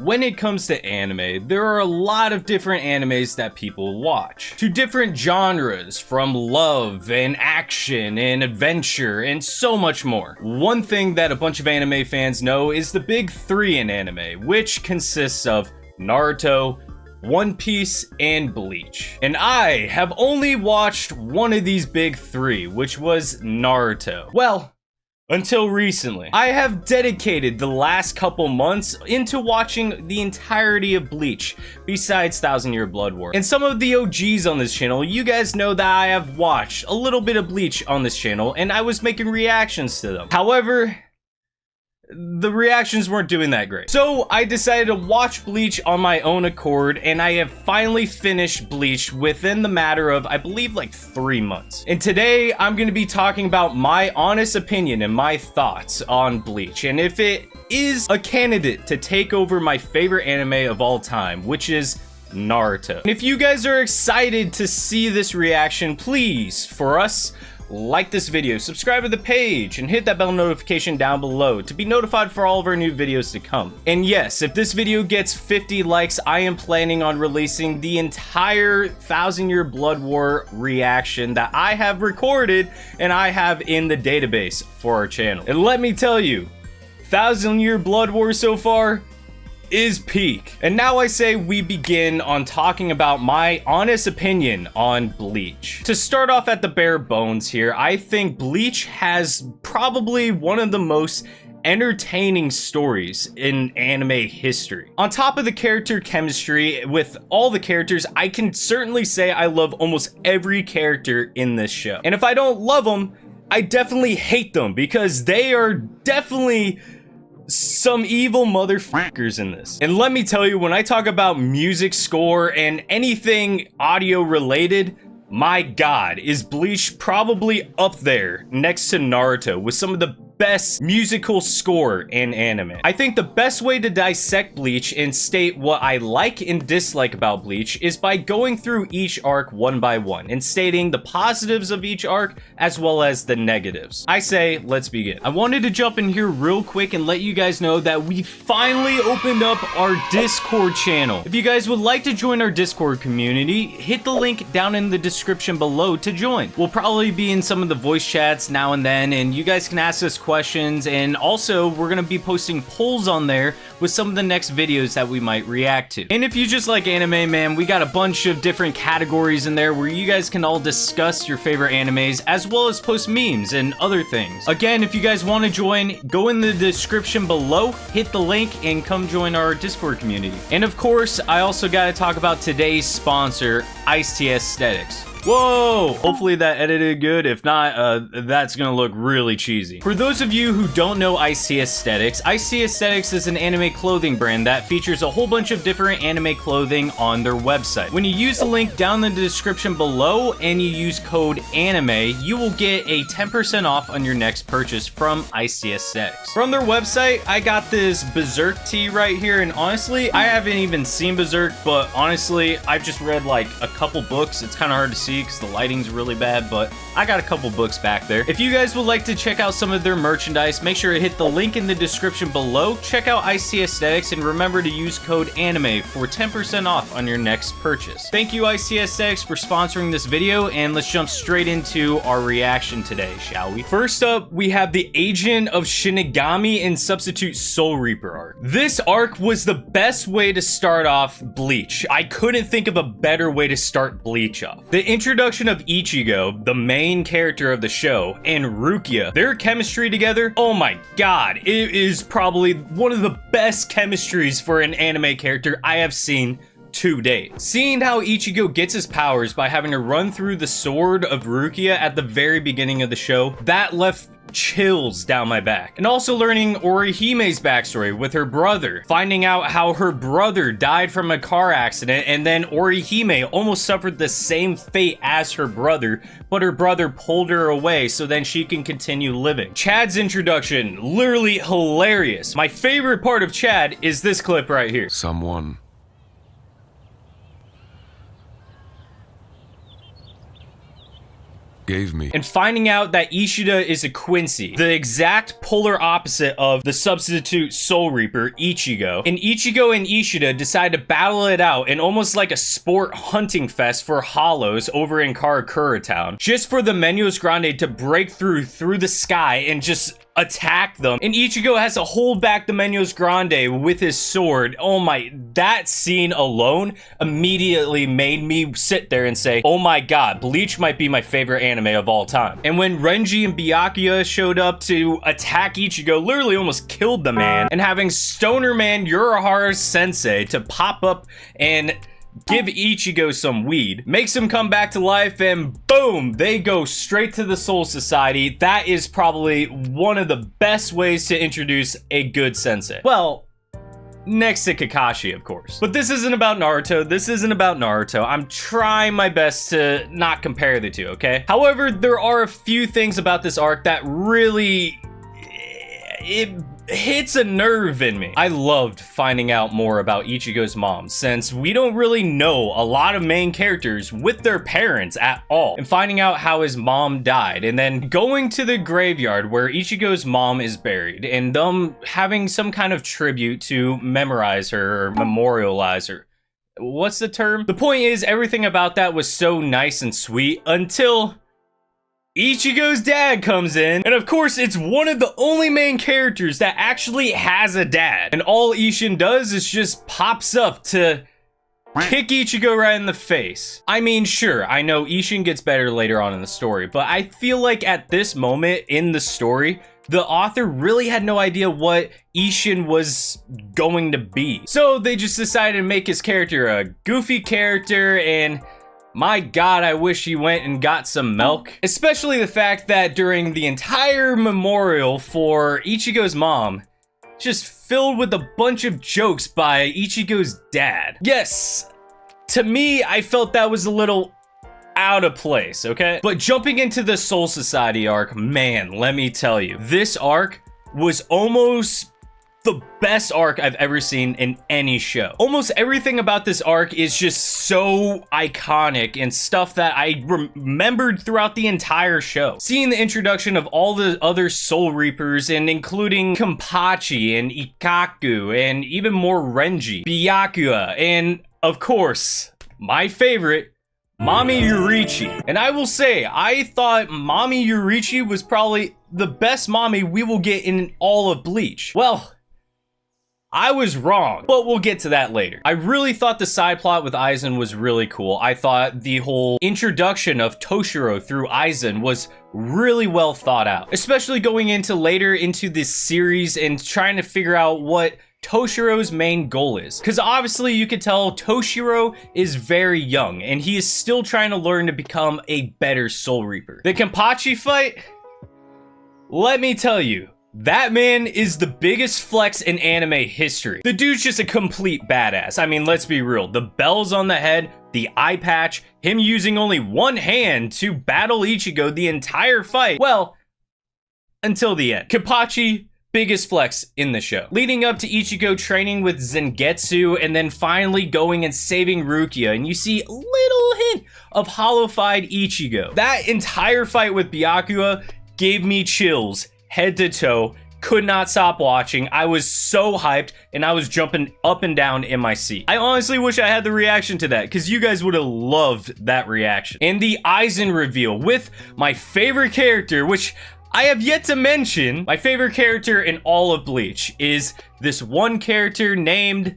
When it comes to anime, there are a lot of different animes that people watch, to different genres, from love and action and adventure and so much more. One thing that a bunch of anime fans know is the big three in anime, which consists of Naruto, One Piece, and Bleach. And I have only watched one of these big three, which was Naruto. Well, until recently. I have dedicated the last couple months into watching the entirety of Bleach, besides Thousand Year Blood War. And some of the OGs on this channel, you guys know that I have watched a little bit of Bleach on this channel, and I was making reactions to them. However, the reactions weren't doing that great. So I decided to watch Bleach on my own accord, and I have finally finished Bleach within the matter of, I believe, like 3 months. And today I'm going to be talking about my honest opinion and my thoughts on Bleach, and if it is a candidate to take over my favorite anime of all time, which is Naruto. And if you guys are excited to see this reaction, please, for us, like this video, subscribe to the page, and hit that bell notification down below to be notified for all of our new videos to come. And yes, if this video gets 50 likes, I am planning on releasing the entire Thousand Year Blood War reaction that I have recorded and I have in the database for our channel. And let me tell you, Thousand Year Blood War so far is peak. And now I say we begin on talking about my honest opinion on Bleach. To start off at the bare bones here, I think Bleach has probably one of the most entertaining stories in anime history. On top of the character chemistry with all the characters, I can certainly say I love almost every character in this show. And if I don't love them, I definitely hate them, because they are definitely some evil motherfuckers in this. And let me tell you, when I talk about music score and anything audio related, my god, is Bleach probably up there next to Naruto with some of the best musical score in anime. I think the best way to dissect Bleach and state what I like and dislike about Bleach is by going through each arc one by one and stating the positives of each arc as well as the negatives. I say, let's begin. I wanted to jump in here real quick and let you guys know that we finally opened up our Discord channel. If you guys would like to join our Discord community, hit the link down in the description below to join. We'll probably be in some of the voice chats now and then, and you guys can ask us questions, and also we're gonna be posting polls on there with some of the next videos that we might react to. And if you just like anime, man, we got a bunch of different categories in there where you guys can all discuss your favorite animes as well as post memes and other things. Again, if you guys want to join, go in the description below, hit the link, and come join our Discord community. And of course, I also got to talk about today's sponsor, Ice-T Aesthetics. Whoa! Hopefully that edited good. If not, that's gonna look really cheesy. For those of you who don't know Ice-T Aesthetics, Ice-T Aesthetics is an anime clothing brand that features a whole bunch of different anime clothing on their website. When you use the link down in the description below and you use code ANIME, you will get a 10% off on your next purchase from Ice-T Aesthetics. From their website, I got this Berserk tee right here, and honestly, I haven't even seen Berserk, but honestly, I've just read like a couple books. It's kind of hard to see because the lighting's really bad, but I got a couple books back there. If you guys would like to check out some of their merchandise, make sure to hit the link in the description below, check out Ice-T Aesthetics, and remember to use code ANIME for 10% off on your next purchase. Thank you, Ice-T Aesthetics, for sponsoring this video, and let's jump straight into our reaction today, shall we? First up, we have the Agent of Shinigami and Substitute Soul Reaper arc. This arc was the best way to start off Bleach. I couldn't think of a better way to start Bleach off. The introduction of Ichigo, the main character of the show, and Rukia, their chemistry together, oh my god, it is probably one of the best chemistries for an anime character I have seen to date. Seeing how Ichigo gets his powers by having to run through the sword of Rukia at the very beginning of the show, that left chills down my back. And also learning Orihime's backstory with her brother, finding out how her brother died from a car accident, and then Orihime almost suffered the same fate as her brother, but her brother pulled her away so then she can continue living. Chad's introduction, literally hilarious. My favorite part of Chad is this clip right here. Someone gave me. And finding out that Ishida is a Quincy, the exact polar opposite of the substitute Soul Reaper, Ichigo. And Ichigo and Ishida decide to battle it out in almost like a sport hunting fest for hollows over in Karakura Town, just for the Menos Grande to break through the sky and just attack them. And Ichigo has to hold back the Menos Grande with his sword. Oh my, that scene alone immediately made me sit there and say, oh my god, Bleach might be my favorite anime of all time. And when Renji and Byakuya showed up to attack Ichigo, literally almost killed the man, and having Stoner Man Urahara Sensei to pop up and give Ichigo some weed, makes him come back to life, and boom, they go straight to the Soul Society. That is probably one of the best ways to introduce a good sensei. Well, next to Kakashi, of course. But this isn't about Naruto. This isn't about Naruto. I'm trying my best to not compare the two, okay? However, there are a few things about this arc that really, it hits a nerve in me. I loved finding out more about Ichigo's mom, since we don't really know a lot of main characters with their parents at all, and finding out how his mom died, and then going to the graveyard where Ichigo's mom is buried, and them having some kind of tribute to memorize her or memorialize her. What's the term? The point is, everything about that was so nice and sweet until Ichigo's dad comes in, and of course it's one of the only main characters that actually has a dad, and all Ishin does is just pops up to kick Ichigo right in the face. I mean, sure, I know Ishin gets better later on in the story, but I feel like at this moment in the story, the author really had no idea what Ishin was going to be. So they just decided to make his character a goofy character, and my god, I wish he went and got some milk. Especially the fact that during the entire memorial for Ichigo's mom, just filled with a bunch of jokes by Ichigo's dad. Yes, to me, I felt that was a little out of place, okay? But jumping into the Soul Society arc, man, let me tell you, this arc was almost the best arc I've ever seen in any show. Almost everything about this arc is just so iconic and stuff that I remembered throughout the entire show. Seeing the introduction of all the other Soul Reapers, and including Kenpachi and Ikkaku and even more Renji, Byakuya, and of course, my favorite, Mami Yurichi. And I will say, I thought Mami Yurichi was probably the best Mami we will get in all of Bleach. Well, I was wrong, but we'll get to that later. I really thought the side plot with Aizen was really cool. I thought the whole introduction of Toshiro through Aizen was really well thought out, especially going into later into this series and trying to figure out what Toshiro's main goal is. Because obviously you could tell Toshiro is very young and he is still trying to learn to become a better Soul Reaper. The Kenpachi fight, let me tell you, that man is the biggest flex in anime history. The dude's just a complete badass. I mean, let's be real. The bells on the head, the eye patch, him using only one hand to battle Ichigo the entire fight. Well, until the end. Kenpachi, biggest flex in the show. Leading up to Ichigo training with Zangetsu and then finally going and saving Rukia, and you see a little hint of hollow-fied Ichigo. That entire fight with Byakuya gave me chills head to toe. Could not stop watching. I was so hyped and I was jumping up and down in my seat. I honestly wish I had the reaction to that because you guys would have loved that reaction. And the Aizen reveal with my favorite character, which I have yet to mention. My favorite character in all of Bleach is this one character named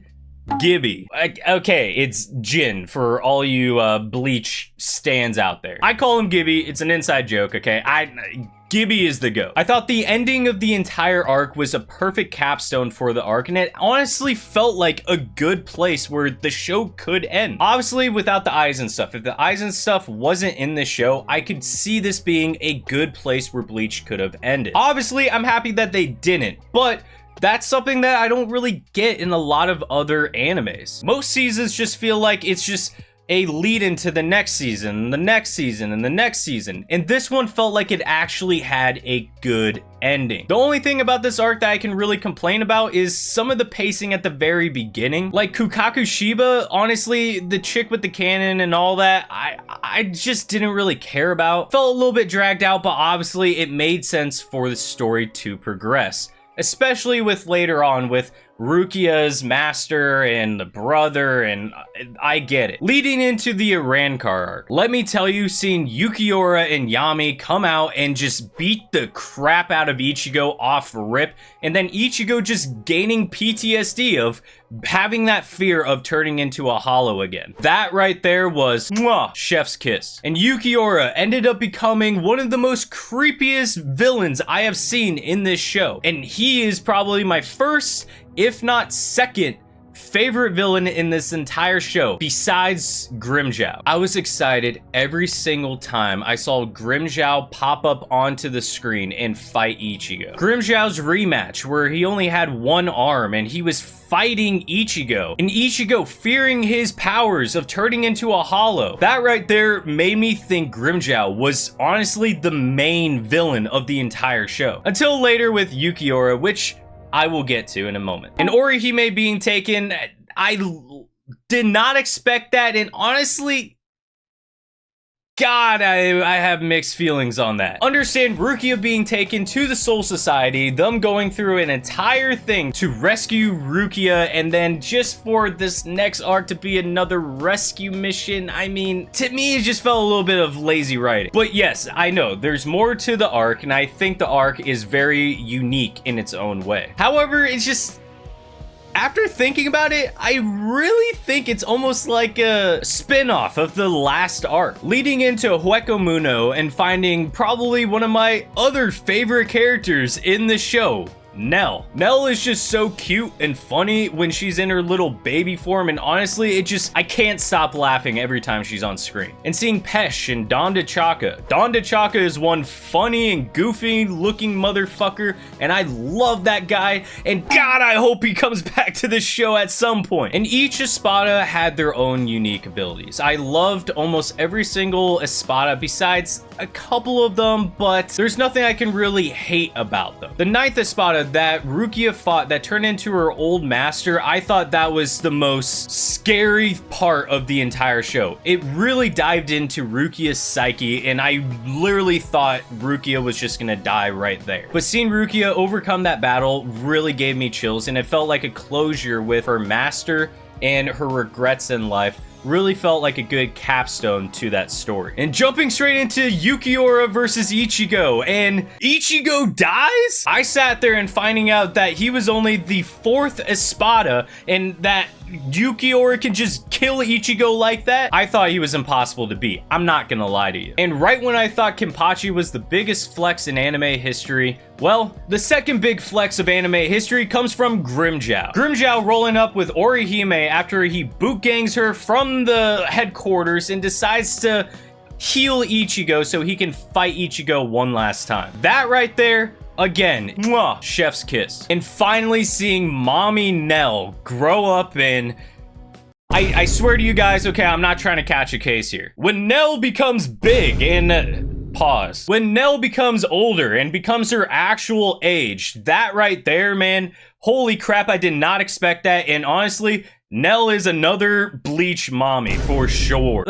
Gibby. Okay, it's Jin for all you Bleach stans out there. I call him Gibby. It's an inside joke, okay? Gibby is the GOAT. I thought the ending of the entire arc was a perfect capstone for the arc, and it honestly felt like a good place where the show could end. Obviously, without the Aizen stuff. If the Aizen stuff wasn't in the show, I could see this being a good place where Bleach could have ended. Obviously, I'm happy that they didn't, but that's something that I don't really get in a lot of other animes. Most seasons just feel like it's just a lead into the next season, the next season, and the next season. And this one felt like it actually had a good ending. The only thing about this arc that I can really complain about is some of the pacing at the very beginning. Like Kukaku Shiba, honestly, the chick with the cannon and all that, I just didn't really care about. Felt a little bit dragged out, but obviously it made sense for the story to progress. Especially with later on with Rukia's master and the brother, and I get it. Leading into the Arrancar arc, let me tell you, seeing Yukiora and Yami come out and just beat the crap out of Ichigo off rip, and then Ichigo just gaining PTSD of having that fear of turning into a hollow again. That right there was mwah, chef's kiss. And Yukiora ended up becoming one of the most creepiest villains I have seen in this show. And he is probably my first, if not second, favorite villain in this entire show, besides Grimmjow. I was excited every single time I saw Grimmjow pop up onto the screen and fight Ichigo. Grimmjow's rematch, where he only had one arm and he was fighting Ichigo, and Ichigo fearing his powers of turning into a hollow. That right there made me think Grimmjow was honestly the main villain of the entire show. Until later with Yukiora, which I will get to in a moment. And Orihime being taken, I did not expect that, and honestly, God, I have mixed feelings on that. Understand Rukia being taken to the Soul Society, them going through an entire thing to rescue Rukia, and then just for this next arc to be another rescue mission. I mean, to me, it just felt a little bit of lazy writing. But yes, I know there's more to the arc, and I think the arc is very unique in its own way. However, it's just, after thinking about it, I really think it's almost like a spin-off of the last arc, leading into Hueco Muno and finding probably one of my other favorite characters in the show, Nell. Nell is just so cute and funny when she's in her little baby form, and honestly, I can't stop laughing every time she's on screen. And seeing Pesh and Don DeChaka. Don DeChaka is one funny and goofy looking motherfucker, and I love that guy, and God, I hope he comes back to this show at some point. And each Espada had their own unique abilities. I loved almost every single Espada besides a couple of them, but there's nothing I can really hate about them. The ninth Espada that Rukia fought that turned into her old master, I thought that was the most scary part of the entire show. It really dived into Rukia's psyche, and I literally thought Rukia was just gonna die right there. But seeing Rukia overcome that battle really gave me chills, and it felt like a closure with her master and her regrets in life. Really felt like a good capstone to that story. And jumping straight into Yukiora versus Ichigo, and Ichigo dies? I sat there and finding out that he was only the fourth Espada, and that Yukiora can just kill Ichigo like that? I thought he was impossible to beat. I'm not gonna lie to you. And right when I thought Kenpachi was the biggest flex in anime history, well, the second big flex of anime history comes from Grimmjow. Grimmjow rolling up with Orihime after he boot gangs her from the headquarters and decides to heal Ichigo so he can fight Ichigo one last time. That right there, again, mwah, chef's kiss. And finally seeing Mommy Nell grow up, and I swear to you guys, okay, I'm not trying to catch a case here. When Nell becomes big and pause. When Nell becomes older and becomes her actual age, that right there, man, holy crap, I did not expect that. And honestly, Nell is another Bleach mommy for sure.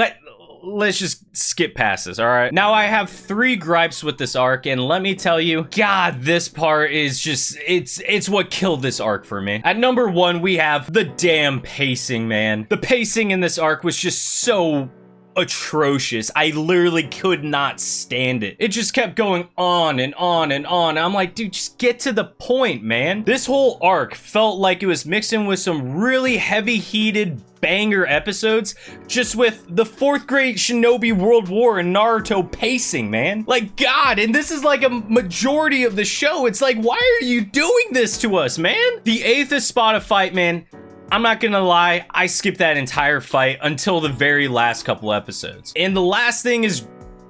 Let's just skip past this, all right? Now, I have 3 gripes with this arc, and let me tell you, God, this part is just, it's what killed this arc for me. At number 1, we have the damn pacing, man. The pacing in this arc was just so atrocious. I literally could not stand it. It just kept going on and on and on. I'm like, dude, just get to the point, man. This whole arc felt like it was mixed in with some really heavy-heated banger episodes, just with the 4th grade Shinobi World War and Naruto pacing, man. Like, God, and this is like a majority of the show. It's like, why are you doing this to us, man? The 8th Espada fight, man, I'm not gonna lie, I skipped that entire fight until the very last couple episodes. And the last thing is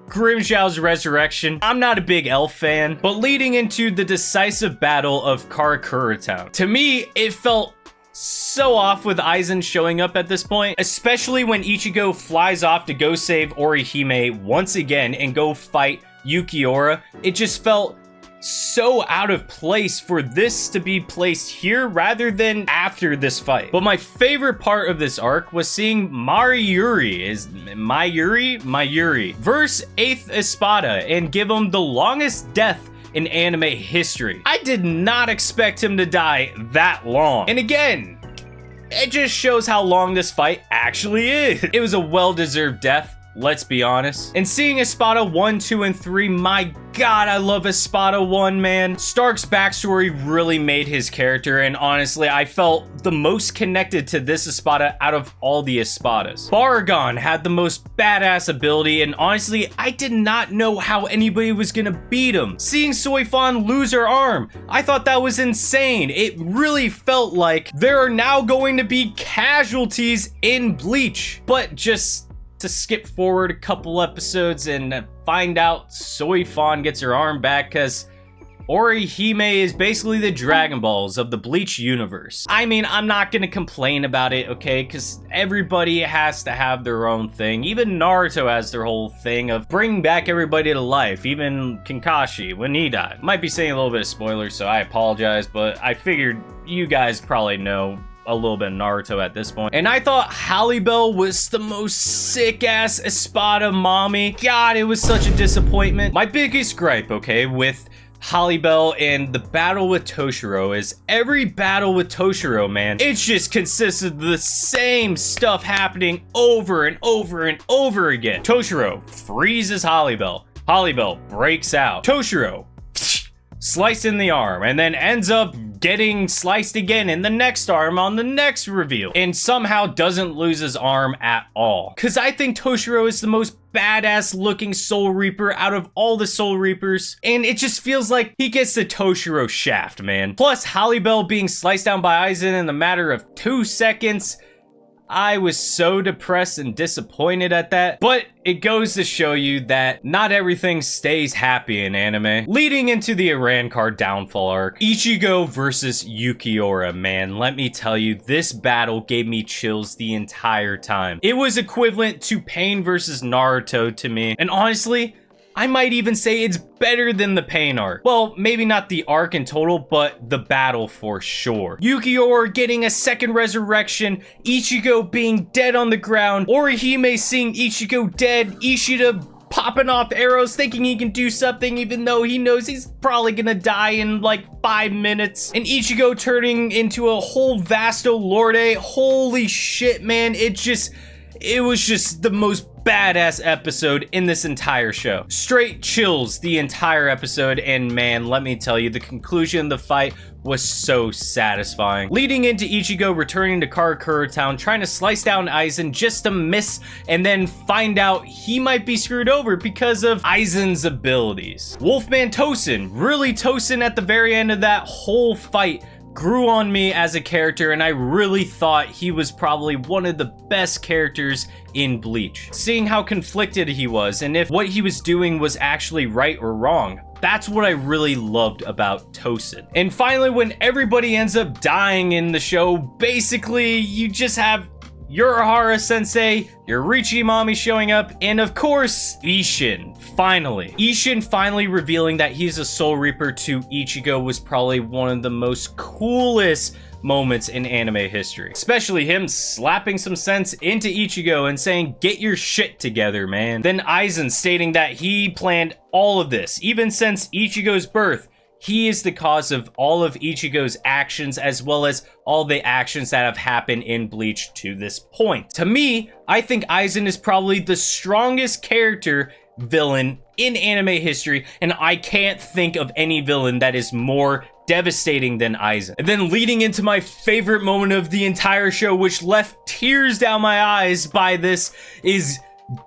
Grimmjow's resurrection. I'm not a big elf fan, but leading into the decisive battle of Karakura Town, to me, it felt so off with Aizen showing up at this point, especially when Ichigo flies off to go save Orihime once again and go fight Yukiora. It just felt so out of place for this to be placed here rather than after this fight. But my favorite part of this arc was seeing Mayuri verse 8th Espada and give him the longest death in anime history. I did not expect him to die that long. And again, it just shows how long this fight actually is. It was a well-deserved death, let's be honest. And seeing Espada 1, 2, and 3, my god, I love Espada 1, man. Stark's backstory really made his character, and honestly, I felt the most connected to this Espada out of all the Espadas. Baragon had the most badass ability, and honestly, I did not know how anybody was gonna beat him. Seeing Soifan lose her arm, I thought that was insane. It really felt like there are now going to be casualties in Bleach. But just to skip forward a couple episodes and find out Soifan gets her arm back because Orihime is basically the Dragon Balls of the Bleach universe. I mean, I'm not gonna complain about it, okay? Because everybody has to have their own thing. Even Naruto has their whole thing of bringing back everybody to life. Even Kakashi, when he died. Might be saying a little bit of spoilers, so I apologize, but I figured you guys probably know a little bit of Naruto at this point. And I thought Hallibell was the most sick-ass Espada mommy. God, it was such a disappointment. My biggest gripe, okay, with Hallibell and the battle with Toshiro is every battle with Toshiro, man, it just consists of the same stuff happening over and over and over again. Toshiro freezes Hallibell. Hallibell breaks out. Toshiro sliced in the arm and then ends up getting sliced again in the next arm on the next reveal and somehow doesn't lose his arm at all. Cause I think Toshiro is the most badass looking Soul Reaper out of all the Soul Reapers, and it just feels like he gets the Toshiro shaft, man. Plus Hallibell being sliced down by Aizen in the matter of 2 seconds. I was so depressed and disappointed at that, but it goes to show you that not everything stays happy in anime. Leading into the Arrancar downfall arc, Ichigo versus Yukiora, man, let me tell you, this battle gave me chills the entire time. It was equivalent to Pain versus Naruto to me, and honestly, I might even say it's better than the Pain arc. Well, maybe not the arc in total, but the battle for sure. Yukiora getting a second resurrection, Ichigo being dead on the ground, Orihime seeing Ichigo dead, Ishida popping off arrows thinking he can do something even though he knows he's probably gonna die in like 5 minutes, and Ichigo turning into a whole Vasto Lorde. Holy shit, man, it was just the most badass episode in this entire show. Straight chills the entire episode, and man, let me tell you, the conclusion of the fight was so satisfying. Leading into Ichigo returning to Karakura Town, trying to slice down Aizen just to miss, and then find out he might be screwed over because of Aizen's abilities. Wolfman Tosin, really Tosin at the very end of that whole fight, grew on me as a character, and I really thought he was probably one of the best characters in Bleach. Seeing how conflicted he was and if what he was doing was actually right or wrong, that's what I really loved about Tosin. And finally, when everybody ends up dying in the show, basically you just have Urahara Sensei, Yorichi Mami showing up, and of course, Ishin, finally. Ishin finally revealing that he's a Soul Reaper to Ichigo was probably one of the most coolest moments in anime history. Especially him slapping some sense into Ichigo and saying, "Get your shit together, man." Then Aizen stating that he planned all of this, even since Ichigo's birth. He is the cause of all of Ichigo's actions, as well as all the actions that have happened in Bleach to this point. To me, I think Aizen is probably the strongest villain in anime history, and I can't think of any villain that is more devastating than Aizen. And then leading into my favorite moment of the entire show, which left tears down my eyes by this, is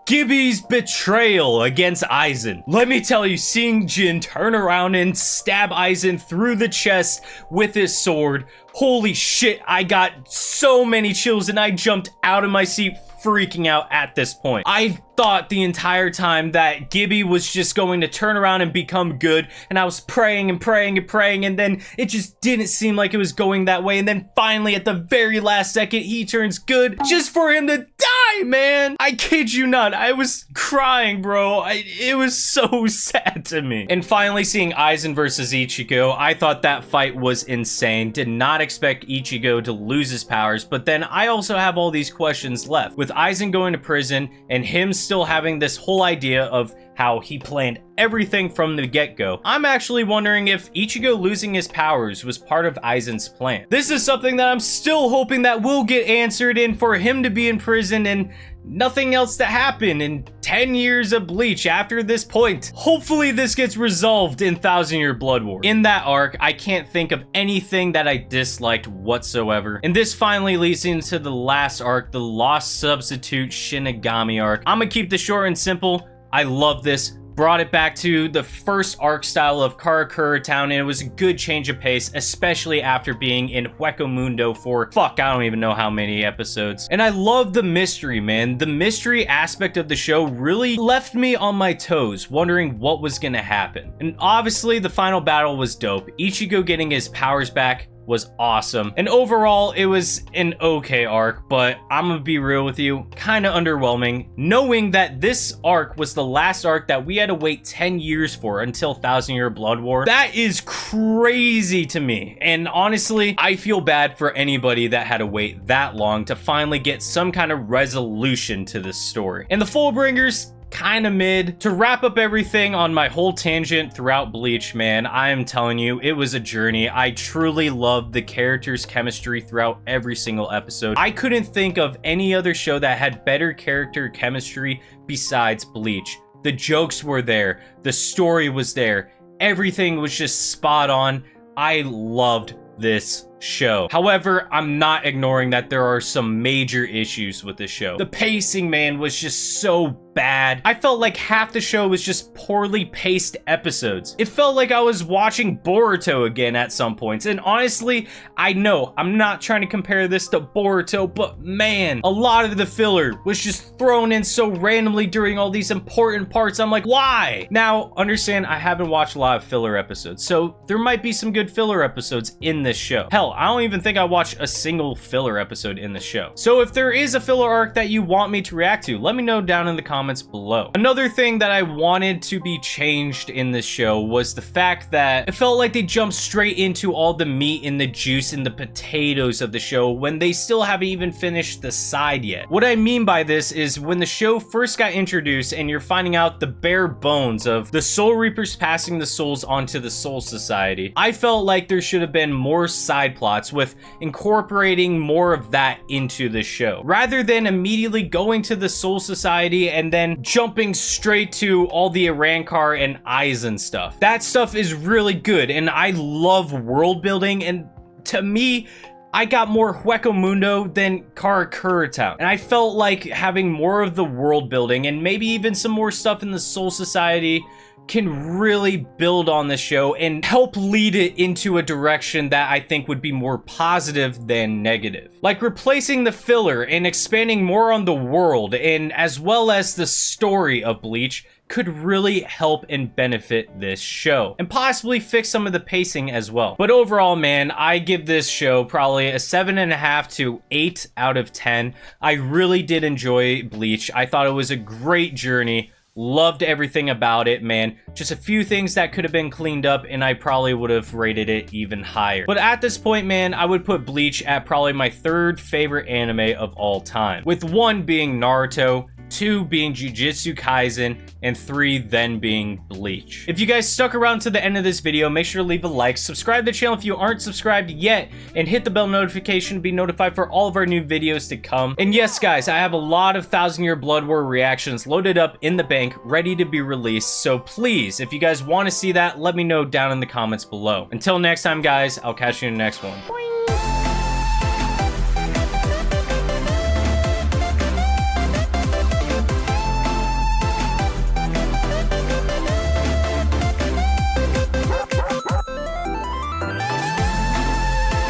Gibby's betrayal against Aizen. Let me tell you, seeing Jin turn around and stab Aizen through the chest with his sword, holy shit, I got so many chills and I jumped out of my seat freaking out at this point. I thought the entire time that Gibby was just going to turn around and become good, and I was praying and praying and praying, and then it just didn't seem like it was going that way, and then finally at the very last second he turns good just for him to die, man. I kid you not, I was crying, bro. It was so sad to me. And finally seeing Aizen versus Ichigo, I thought that fight was insane. Did not expect Ichigo to lose his powers, but then I also have all these questions left. With Aizen going to prison and him still having this whole idea of how he planned everything from the get-go, I'm actually wondering if Ichigo losing his powers was part of Aizen's plan. This is something that I'm still hoping that will get answered, and for him to be in prison and nothing else to happen in 10 years of Bleach after this point. Hopefully this gets resolved in 1000-Year Blood War. In that arc, I can't think of anything that I disliked whatsoever. And this finally leads into the last arc, the Lost Substitute Shinigami Arc. I'm gonna keep this short and simple. I love this. Brought it back to the first arc style of Karakura Town, and it was a good change of pace, especially after being in Hueco Mundo for I don't even know how many episodes. And I love the mystery, man. The mystery aspect of the show really left me on my toes, wondering what was gonna happen. And obviously the final battle was dope. Ichigo getting his powers back was awesome, and overall it was an okay arc, but I'm gonna be real with you, kind of underwhelming, knowing that this arc was the last arc that we had to wait 10 years for until 1000-Year Blood War. That is crazy to me, and honestly I feel bad for anybody that had to wait that long to finally get some kind of resolution to this story. And the Fullbringers, kind of mid. To wrap up everything on my whole tangent throughout Bleach, man, I am telling you, it was a journey. I truly loved the characters' chemistry throughout every single episode. I couldn't think of any other show that had better character chemistry besides Bleach. The jokes were there, the story was there, everything was just spot on. I loved this show. However, I'm not ignoring that there are some major issues with the show. The pacing, man, was just so bad. I felt like half the show was just poorly paced episodes. It felt like I was watching Boruto again at some points, and honestly, I know I'm not trying to compare this to Boruto, but man, a lot of the filler was just thrown in so randomly during all these important parts. I'm like, why? Now, understand, I haven't watched a lot of filler episodes, so there might be some good filler episodes in this show. Hell, I don't even think I watched a single filler episode in the show. So if there is a filler arc that you want me to react to, let me know down in the comments below. Another thing that I wanted to be changed in this show was the fact that it felt like they jumped straight into all the meat and the juice and the potatoes of the show when they still haven't even finished the side yet. What I mean by this is when the show first got introduced and you're finding out the bare bones of the Soul Reapers passing the souls onto the Soul Society, I felt like there should have been more side plots with incorporating more of that into the show, rather than immediately going to the Soul Society and then jumping straight to all the Arrancar and Aizen stuff. That stuff is really good, and I love world building, and to me, I got more Hueco Mundo than Karakura Town. And I felt like having more of the world building and maybe even some more stuff in the Soul Society can really build on the show and help lead it into a direction that I think would be more positive than negative. Like replacing the filler and expanding more on the world and as well as the story of Bleach could really help and benefit this show and possibly fix some of the pacing as well. But overall, man, I give this show probably a 7.5 to 8 out of 10. I really did enjoy Bleach. I thought it was a great journey. Loved everything about it, man. Just a few things that could have been cleaned up and I probably would have rated it even higher. But at this point, man, I would put Bleach at probably my third favorite anime of all time, with 1 being Naruto, 2 being Jujutsu Kaisen, and 3 then being Bleach. If you guys stuck around to the end of this video, make sure to leave a like, subscribe to the channel if you aren't subscribed yet, and hit the bell notification to be notified for all of our new videos to come. And yes, guys, I have a lot of 1000-Year Blood War reactions loaded up in the bank, ready to be released, so please, if you guys want to see that, let me know down in the comments below. Until next time, guys, I'll catch you in the next one.